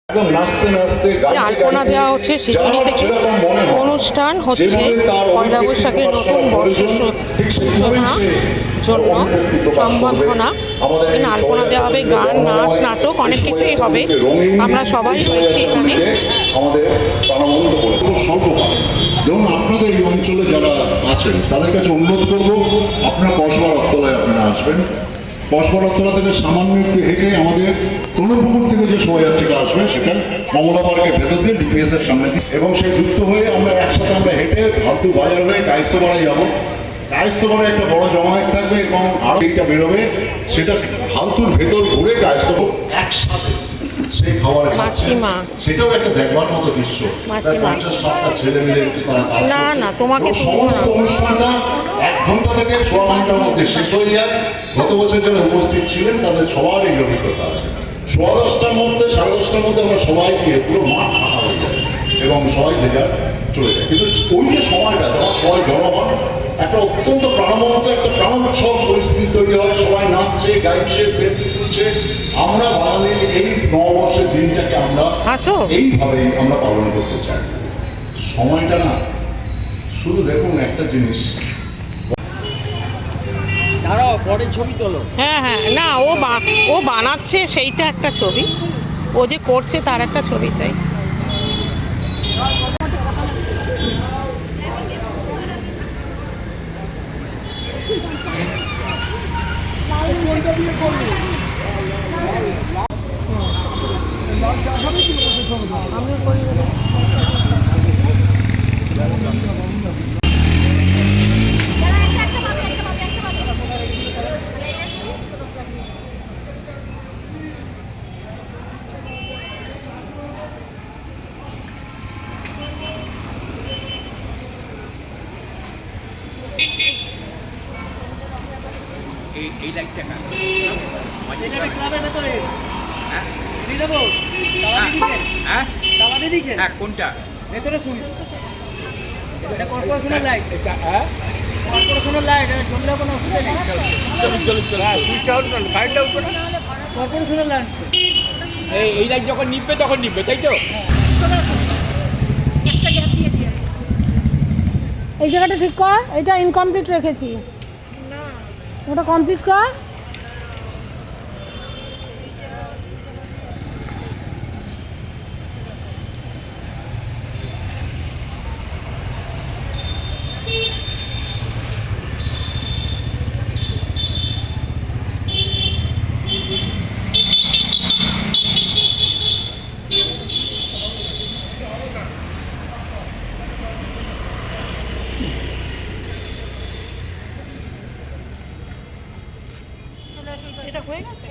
আলপনা দেওয়া হচ্ছে শিলিগুড়ি থেকে। অনুষ্ঠান হচ্ছে পয়লা বৈশাখের নতুন বর্ষ সূচনার জন্য সম্বর্ধনা। এখানে আলপনা দেওয়া হবে, গান, নাচ, নাটক অনেক কিছুই হবে। আমরা সবাই রয়েছি এখানে। আমাদের প্রাণবন্ত করে যেমন আপনাদের এই অঞ্চলে যারা আছেন তাদের কাছে অনুরোধ করবো, আপনারা কসবা রথতলায় আপনারা আসবেন। কসবা রথতলা থেকে সামান্য একটু হেঁটে আমাদের তনুপুকুর থেকে যে শোভাযাত্রীটা আসবে সেটা কমলা পার্কের ভেতর দিয়ে ডিপিএস এর সামনে দিয়ে এবং সেই যুক্ত হয়ে আমরা একসাথে আমরা হেঁটে ভারতু বাজার হয়ে কায়স্থপাড়ায় যাবো। কায়স্থপাড়ায় একটা বড় জমায়েত থাকবে এবং আরো এইটা বেরোবে, সেটা ভারতুর ভেতর ঘুরে কায়স্থপাড়া একসাথে সেই খাবারের সেটাও একটা দেখবার মতো দৃশ্য। ছেলে মিলে না না তোমাকে সমস্ত অনুষ্ঠানটা 1 ঘন্টা থেকে 1.5 ঘন্টার মধ্যে শেষ হয়ে যায়। গত বছর যারা উপস্থিত ছিলেন তাদের সবার এই অভিজ্ঞতা আছে। 10:15টার মধ্যে 10:30টার মধ্যে আমরা সবাইকে পুরো মাঠ ফাঁকা হয়ে যায় এবং সবাই ভেজা চলে যায়। কিন্তু ওই যে সময়টা যখন সবাই জড়ো হয়, একটা অত্যন্ত প্রাণবন্ত একটা প্রাণোৎসব পরিস্থিতি তৈরি হয়। সবাই নাচছে, গাইছে, সেলফি তুলছে। আমরা বাঙালির এই নববর্ষের দিনটাকে আমরা এইভাবেই আমরা পালন করতে চাই। সময়টা না শুধু দেখুন একটা জিনিস, ছবি তোলো। হ্যাঁ হ্যাঁ, না ও বানাচ্ছে সেইটা একটা ছবি, ও যে করছে তার একটা ছবি চাই। আমিও করি। এই লাইটটা ক্লাবের ভেতরে দিয়ে দেবো। তালা দিয়ে দিয়েছেন? হ্যাঁ, কোনটা? ভেতরে শুনি। এটা কর্পোরেশনের লাইট। কর্পোরেশনের লাইট, জ্বললে কোনো অসুবিধা নেই। চলুন সুইচ আউট করুন, ফায়ারটা আউট করুন। কর্পোরেশনের লাইট। এই লাইট যখন নিববে তখন নিববে, তাই তো? এই জায়গাটা ঠিক কর, এটা ইনকমপ্লিট রেখেছি। ওটা কমপ্লিট কর। এটা হয়ে গেছে।